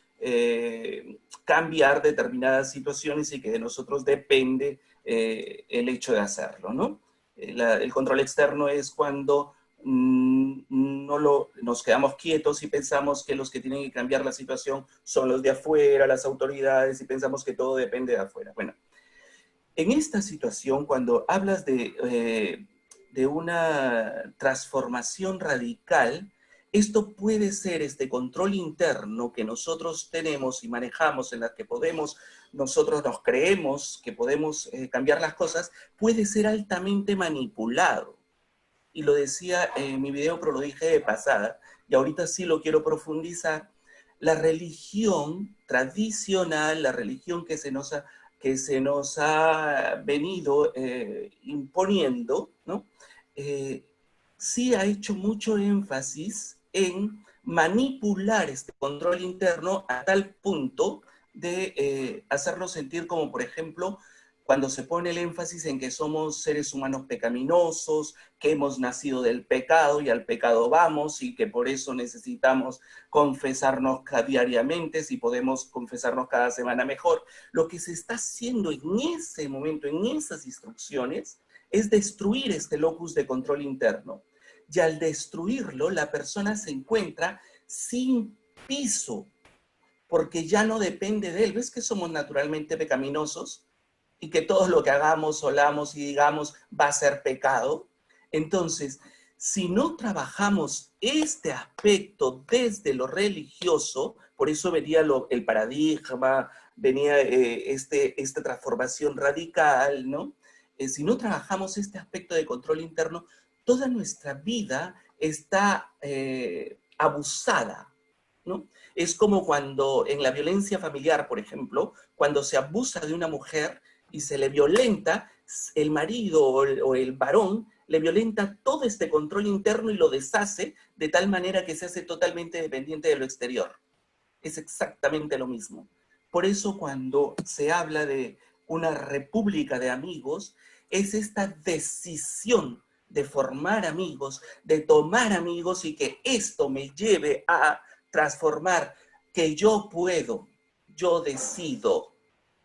cambiar determinadas situaciones y que de nosotros depende el hecho de hacerlo, ¿no? El control externo es cuando no nos quedamos quietos y pensamos que los que tienen que cambiar la situación son los de afuera, las autoridades, y pensamos que todo depende de afuera. Bueno, en esta situación, cuando hablas de una transformación radical, esto puede ser este control interno que nosotros tenemos y manejamos, en la que nosotros nos creemos que podemos cambiar las cosas, puede ser altamente manipulado. Y lo decía en mi video, pero lo dije de pasada, y ahorita sí lo quiero profundizar. La religión tradicional, la religión que se nos ha venido imponiendo, ¿no? Sí ha hecho mucho énfasis en manipular este control interno a tal punto de hacernos sentir como, por ejemplo, cuando se pone el énfasis en que somos seres humanos pecaminosos, que hemos nacido del pecado y al pecado vamos, y que por eso necesitamos confesarnos diariamente, si podemos confesarnos cada semana mejor. Lo que se está haciendo en ese momento, en esas instrucciones, es destruir este locus de control interno. Y al destruirlo, la persona se encuentra sin piso, porque ya no depende de él. ¿Ves que somos naturalmente pecaminosos? Y que todo lo que hagamos, olamos y digamos va a ser pecado. Entonces, si no trabajamos este aspecto desde lo religioso, por eso venía el paradigma, venía esta transformación radical, ¿no? Si no trabajamos este aspecto de control interno, toda nuestra vida está abusada, ¿no? Es como cuando en la violencia familiar, por ejemplo, cuando se abusa de una mujer y se le violenta, el marido o el varón le violenta todo este control interno y lo deshace de tal manera que se hace totalmente dependiente de lo exterior. Es exactamente lo mismo. Por eso cuando se habla de una república de amigos, es esta decisión de formar amigos, de tomar amigos y que esto me lleve a transformar, que yo puedo, yo decido,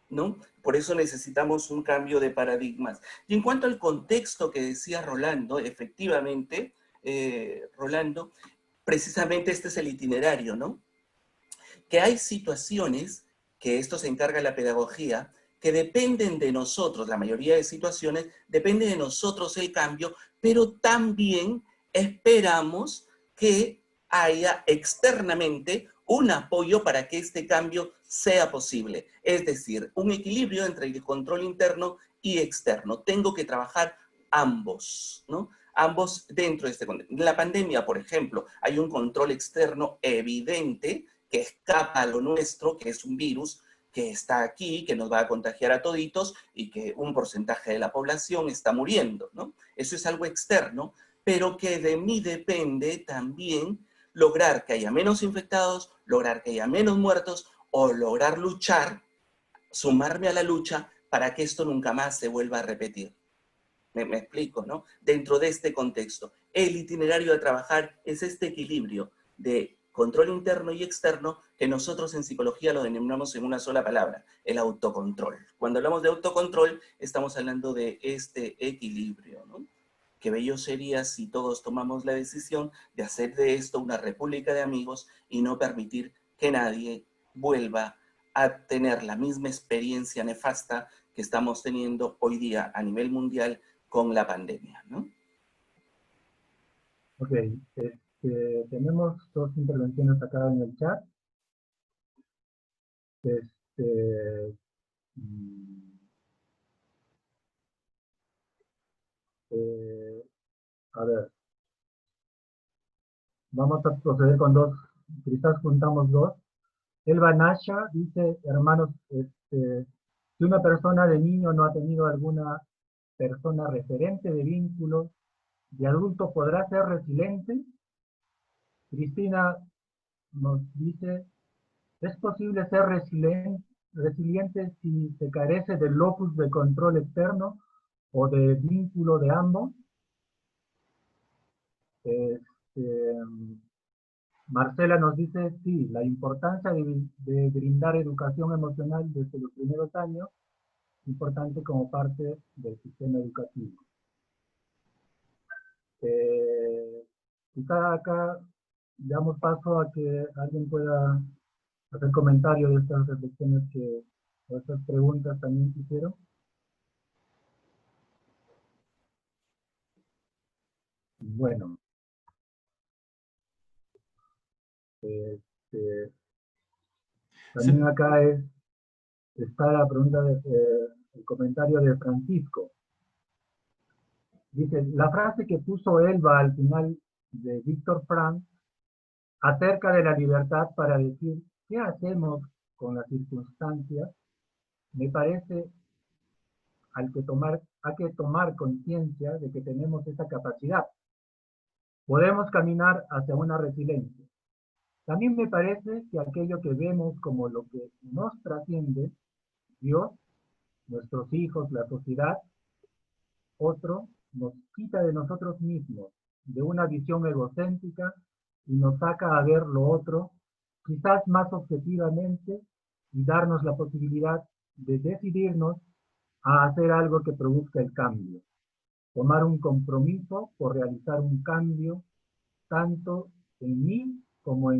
¿no? Por eso necesitamos un cambio de paradigmas. Y en cuanto al contexto que decía Rolando, efectivamente, Rolando, precisamente este es el itinerario, ¿no? Que hay situaciones, que esto se encarga la pedagogía, que dependen de nosotros, la mayoría de situaciones, depende de nosotros el cambio, pero también esperamos que haya externamente un apoyo para que este cambio sea posible. Es decir, un equilibrio entre el control interno y externo. Tengo que trabajar ambos, ¿no? Ambos dentro de este contexto. En la pandemia, por ejemplo, hay un control externo evidente que escapa a lo nuestro, que es un virus que está aquí, que nos va a contagiar a toditos y que un porcentaje de la población está muriendo, ¿no? Eso es algo externo, pero que de mí depende también lograr que haya menos infectados, lograr que haya menos muertos o lograr luchar, sumarme a la lucha para que esto nunca más se vuelva a repetir. Me explico, ¿no? Dentro de este contexto, el itinerario de trabajar es este equilibrio de control interno y externo que nosotros en psicología lo denominamos en una sola palabra, el autocontrol. Cuando hablamos de autocontrol, estamos hablando de este equilibrio, ¿no? Qué bello sería si todos tomamos la decisión de hacer de esto una república de amigos y no permitir que nadie vuelva a tener la misma experiencia nefasta que estamos teniendo hoy día a nivel mundial con la pandemia, ¿no? Ok, tenemos dos intervenciones acá en el chat. A ver, vamos a proceder con dos, quizás juntamos dos. Elba Nasha dice, hermanos, si una persona de niño no ha tenido alguna persona referente de vínculos, de adulto podrá ser resiliente. Cristina nos dice, ¿es posible ser resiliente si se carece del locus de control externo o de vínculo de ambos? Marcela nos dice, sí, la importancia de brindar educación emocional desde los primeros años es importante como parte del sistema educativo. Quizá acá damos paso a que alguien pueda hacer comentario de estas reflexiones o estas preguntas también que hicieron. Bueno, también acá está la pregunta, el comentario de Francisco. Dice, la frase que puso Elba al final de Víctor Frank acerca de la libertad para decir qué hacemos con las circunstancias, me parece hay que tomar conciencia de que tenemos esa capacidad. Podemos caminar hacia una resiliencia. También me parece que aquello que vemos como lo que nos trasciende, Dios, nuestros hijos, la sociedad, otro, nos quita de nosotros mismos, de una visión egocéntrica y nos saca a ver lo otro, quizás más objetivamente, y darnos la posibilidad de decidirnos a hacer algo que produzca el cambio. Tomar un compromiso por realizar un cambio, tanto en mí como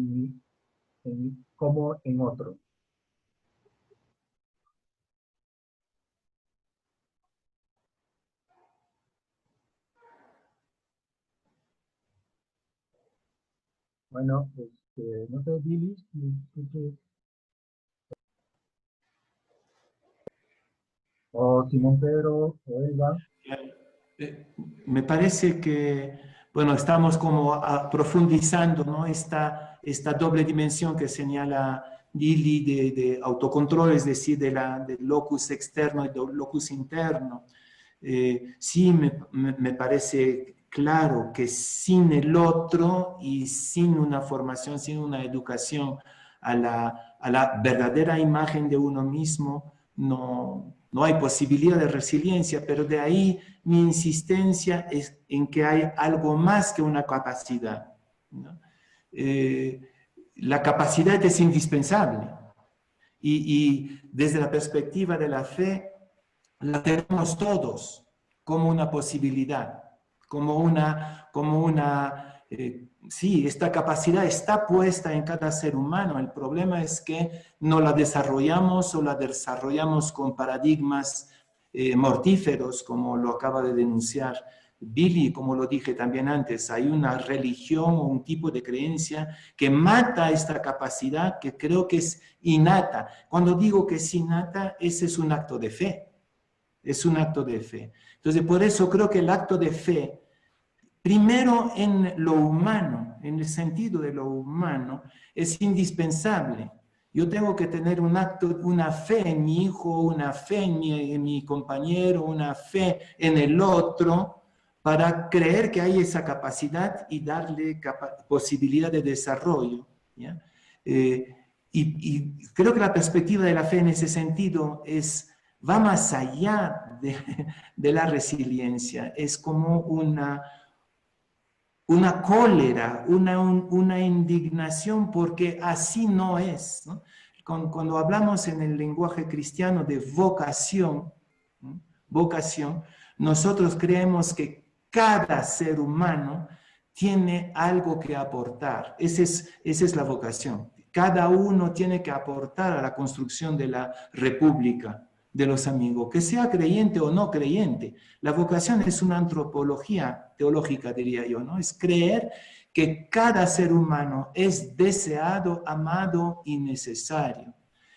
como en otro. Bueno, no sé, Billy, o Simón Pedro, o Elba. Me parece que, bueno, estamos como profundizando, ¿no? Esta doble dimensión que señala Lili de autocontrol, es decir, del locus externo y del locus interno. Sí, me parece claro que sin el otro y sin una formación, sin una educación a la verdadera imagen de uno mismo, no hay posibilidad de resiliencia, pero de ahí mi insistencia es en que hay algo más que una capacidad, ¿no? La capacidad es indispensable y desde la perspectiva de la fe la tenemos todos como una posibilidad, sí, esta capacidad está puesta en cada ser humano. El problema es que no la desarrollamos o la desarrollamos con paradigmas mortíferos, como lo acaba de denunciar Billy, como lo dije también antes. Hay una religión o un tipo de creencia que mata esta capacidad que creo que es innata. Cuando digo que es innata, ese es un acto de fe. Es un acto de fe. Entonces, por eso creo que el acto de fe, primero en lo humano, en el sentido de lo humano, es indispensable. Yo tengo que tener una fe en mi hijo, una fe en mi compañero, una fe en el otro, para creer que hay esa capacidad y darle posibilidad de desarrollo, ¿ya? Y creo que la perspectiva de la fe en ese sentido va más allá de la resiliencia, es como una cólera, una indignación, porque así no es, ¿no? Cuando hablamos en el lenguaje cristiano de vocación, ¿no? Vocación, nosotros creemos que cada ser humano tiene algo que aportar. Esa es la vocación. Cada uno tiene que aportar a la construcción de la república de los amigos, que sea creyente o no creyente. La vocación es una antropología teológica, diría yo, ¿no? Es creer que cada ser humano es deseado, amado y necesario.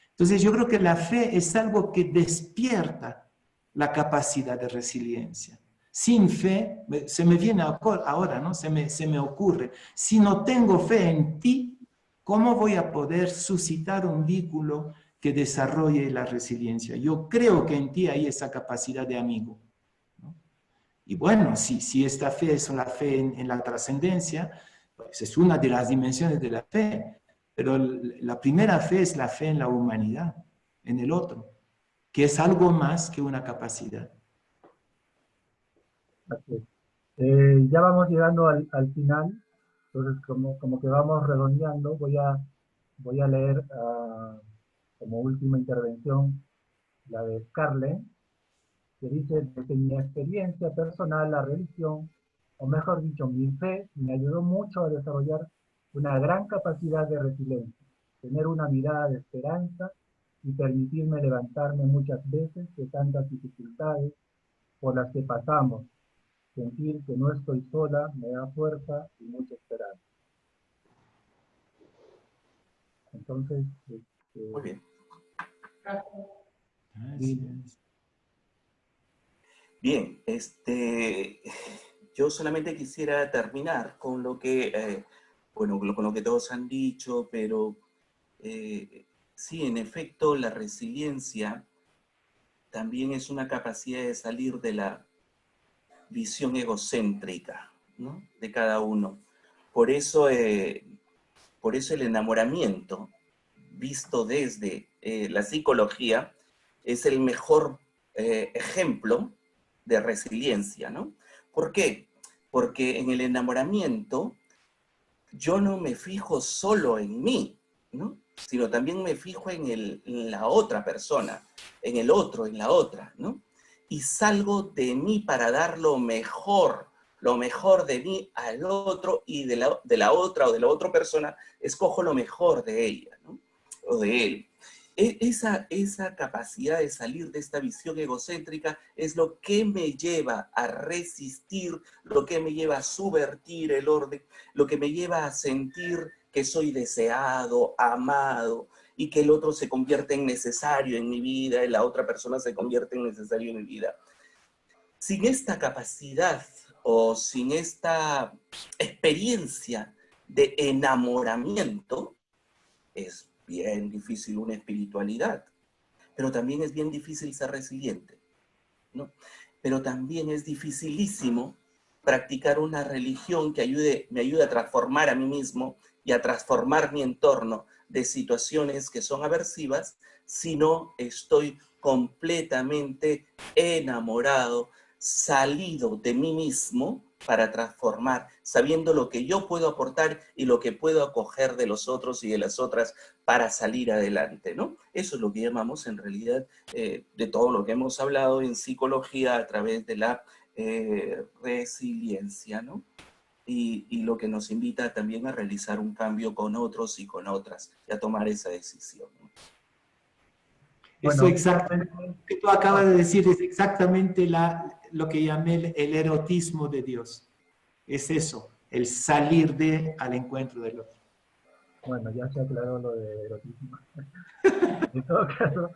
Entonces yo creo que la fe es algo que despierta la capacidad de resiliencia. Sin fe, se me viene ahora, ¿no? Se me ocurre, si no tengo fe en ti, ¿cómo voy a poder suscitar un vínculo que desarrolle la resiliencia? Yo creo que en ti hay esa capacidad de amigo, ¿no? Y bueno, si esta fe es la fe en la trascendencia, pues es una de las dimensiones de la fe, pero la primera fe es la fe en la humanidad, en el otro, que es algo más que una capacidad. Ya vamos llegando al final, entonces como que vamos redondeando, voy a leer como última intervención la de Carle, que dice: desde mi experiencia personal, la religión o mejor dicho, mi fe me ayudó mucho a desarrollar una gran capacidad de resiliencia, tener una mirada de esperanza y permitirme levantarme muchas veces de tantas dificultades por las que pasamos. Sentir que no estoy sola me da fuerza y mucha esperanza. Entonces, Muy bien. Gracias. Bien, yo solamente quisiera terminar con lo que, bueno, con lo que todos han dicho, pero sí, en efecto, la resiliencia también es una capacidad de salir de la visión egocéntrica, ¿no?, de cada uno. Por eso el enamoramiento, visto desde la psicología, es el mejor ejemplo de resiliencia, ¿no? ¿Por qué? Porque en el enamoramiento yo no me fijo solo en mí, ¿no?, sino también me fijo en la otra persona, en el otro, en la otra, ¿no? Y salgo de mí para dar lo mejor de mí al otro, y de la otra o de la otra persona escojo lo mejor de ella, ¿no?, o de él. Esa capacidad de salir de esta visión egocéntrica es lo que me lleva a resistir, lo que me lleva a subvertir el orden, lo que me lleva a sentir que soy deseado, amado, y que el otro se convierte en necesario en mi vida, y la otra persona se convierte en necesario en mi vida. Sin esta capacidad o sin esta experiencia de enamoramiento, es bien difícil una espiritualidad, pero también es bien difícil ser resiliente, ¿no? Pero también es dificilísimo practicar una religión que me ayude a transformar a mí mismo y a transformar mi entorno de situaciones que son aversivas, si no estoy completamente enamorado, salido de mí mismo para transformar, sabiendo lo que yo puedo aportar y lo que puedo acoger de los otros y de las otras para salir adelante, ¿no? Eso es lo que llamamos en realidad, de todo lo que hemos hablado en psicología, a través de la resiliencia, ¿no? Y lo que nos invita también a realizar un cambio con otros y con otras, y a tomar esa decisión, ¿no? Eso bueno, exactamente, que tú acabas de decir, es exactamente lo que llamé el erotismo de Dios. Es eso, el salir al encuentro del otro. bueno, ya se aclaró lo de erotismo. En todo caso,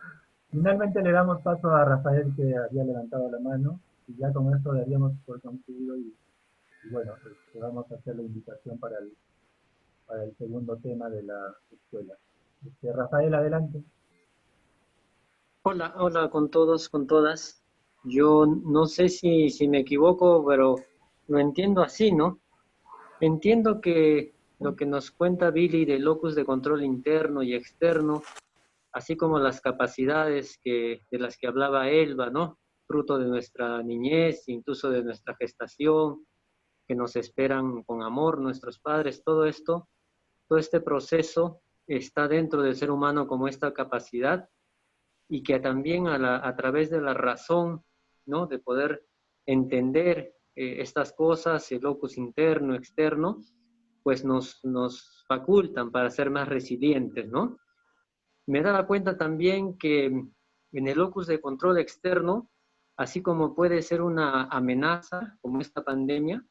finalmente le damos paso a Rafael, que había levantado la mano, y ya con esto daríamos por concluido, y bueno, vamos a hacer la invitación para el segundo tema de la escuela. Rafael, adelante. Hola, hola con todos, con todas. Yo no sé si me equivoco, pero lo entiendo así, ¿no? Entiendo que lo que nos cuenta Billy del locus de control interno y externo, así como las capacidades de las que hablaba Elba, ¿no? Fruto de nuestra niñez, incluso de nuestra gestación, que nos esperan con amor nuestros padres, todo esto, todo este proceso está dentro del ser humano como esta capacidad, y que también a través de la razón, ¿no?, de poder entender estas cosas, el locus interno, externo, pues nos facultan para ser más resilientes, ¿no? Me daba cuenta también que en el locus de control externo, así como puede ser una amenaza, como esta pandemia,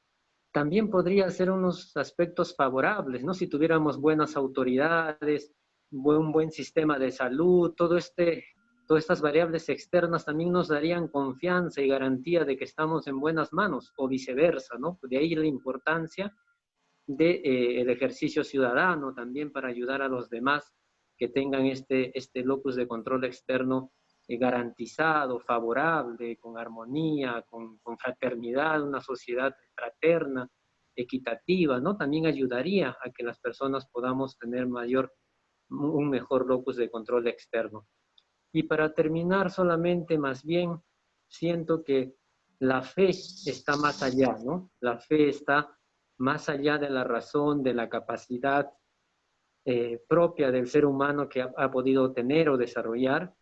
también podría ser unos aspectos favorables, ¿no? Si tuviéramos buenas autoridades, un buen sistema de salud, todas estas variables externas también nos darían confianza y garantía de que estamos en buenas manos, o viceversa, ¿no? De ahí la importancia del ejercicio ciudadano también para ayudar a los demás que tengan este locus de control externo garantizado, favorable, con armonía, con fraternidad, una sociedad fraterna, equitativa, ¿no? También ayudaría a que las personas podamos tener un mejor locus de control externo. Y para terminar solamente, más bien, siento que la fe está más allá, ¿no? La fe está más allá de la razón, de la capacidad propia del ser humano que ha podido tener o desarrollar.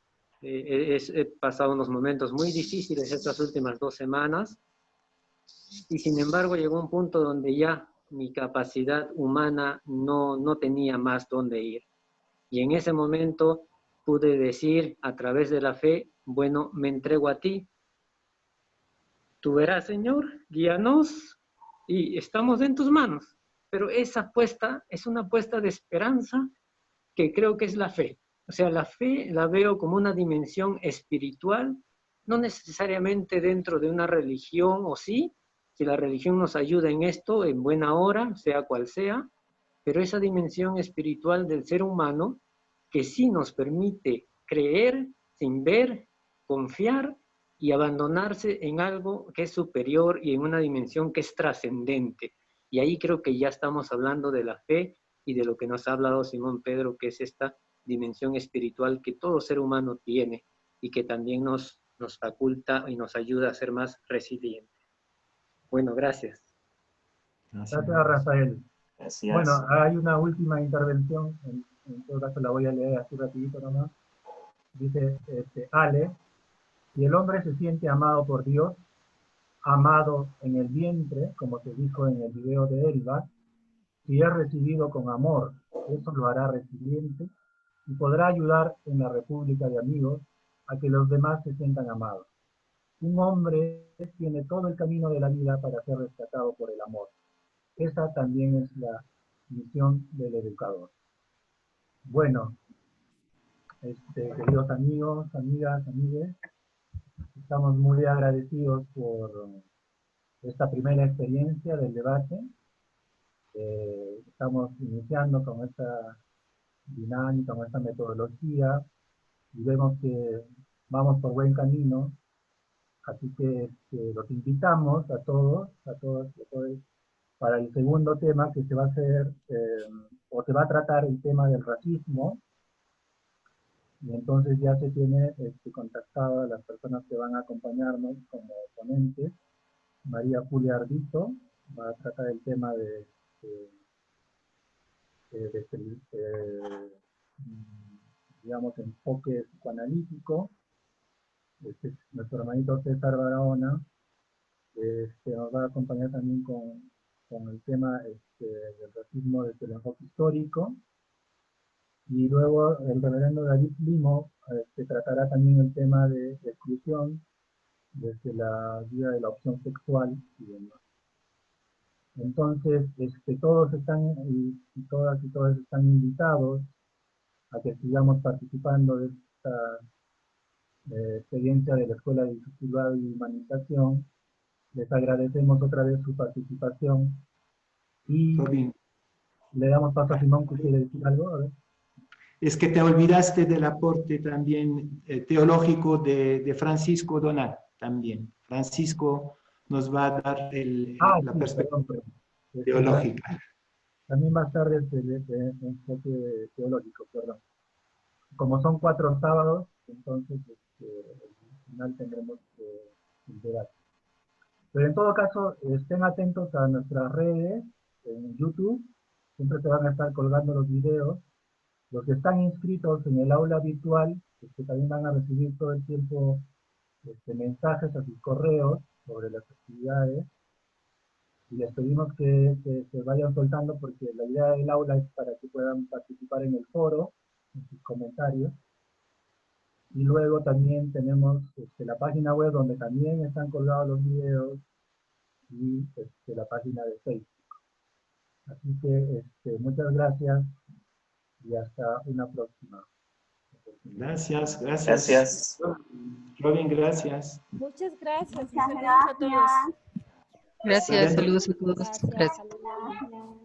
He pasado unos momentos muy difíciles estas últimas 2 semanas, Y sin embargo llegó un punto donde ya mi capacidad humana no tenía más dónde ir. Y en ese momento pude decir a través de la fe, bueno, me entrego a ti. Tú verás, Señor, guíanos y estamos en tus manos. Pero esa apuesta es una apuesta de esperanza que creo que es la fe. O sea, la fe la veo como una dimensión espiritual, no necesariamente dentro de una religión, o sí, si la religión nos ayuda en esto, en buena hora, sea cual sea, pero esa dimensión espiritual del ser humano que sí nos permite creer sin ver, confiar y abandonarse en algo que es superior y en una dimensión que es trascendente. Y ahí creo que ya estamos hablando de la fe y de lo que nos ha hablado Simón Pedro, que es esta dimensión espiritual que todo ser humano tiene y que también nos faculta y nos ayuda a ser más resilientes. Bueno, gracias. Gracias, Rafael. Gracias. Bueno, hay una última intervención, en todo caso la voy a leer así rapidito nomás. Dice Ale, si el hombre se siente amado por Dios, amado en el vientre, como se dijo en el video de Elba, si es recibido con amor, eso lo hará resiliente y podrá ayudar en la república de amigos a que los demás se sientan amados. Un hombre tiene todo el camino de la vida para ser rescatado por el amor. Esa también es la misión del educador. Bueno, queridos amigos, amigas, amigues, estamos muy agradecidos por esta primera experiencia del debate. Estamos iniciando con esta dinámica, con esta metodología, y vemos que vamos por buen camino, así que los invitamos a todos, para el segundo tema que se va a hacer, o se va a tratar el tema del racismo, y entonces ya se tiene contactado a las personas que van a acompañarnos como ponentes. María Julia Ardito va a tratar el tema de digamos, enfoque psicoanalítico. Nuestro hermanito César Barahona nos va a acompañar también con el tema del racismo desde el enfoque histórico. Y luego el reverendo David Limo tratará también el tema de exclusión desde la guía de la opción sexual y demás. Entonces, todos están, y todas y todos están invitados a que sigamos participando de esta experiencia de la Escuela de Discipulado y Humanización. Les agradecemos otra vez su participación y le damos paso a Simón, que quiere decir algo. A ver. Es que te olvidaste del aporte también teológico de Francisco Donat también. Francisco nos va a dar la perspectiva teológica. También más tarde el enfoque teológico, perdón. Como son 4 sábados, entonces al final tendremos el debate. Pero en todo caso, estén atentos a nuestras redes, en YouTube, siempre se van a estar colgando los videos. Los que están inscritos en el aula virtual, también van a recibir todo el tiempo mensajes a sus correos sobre las actividades, y les pedimos que se vayan soltando, porque la idea del aula es para que puedan participar en el foro, en sus comentarios. Y luego también tenemos la página web donde también están colgados los videos, y la página de Facebook. Así que muchas gracias y hasta una próxima. Gracias. Gracias. Robin, gracias. Muchas gracias. Muchas gracias. Gracias, saludos a todos. Gracias. Gracias. Gracias.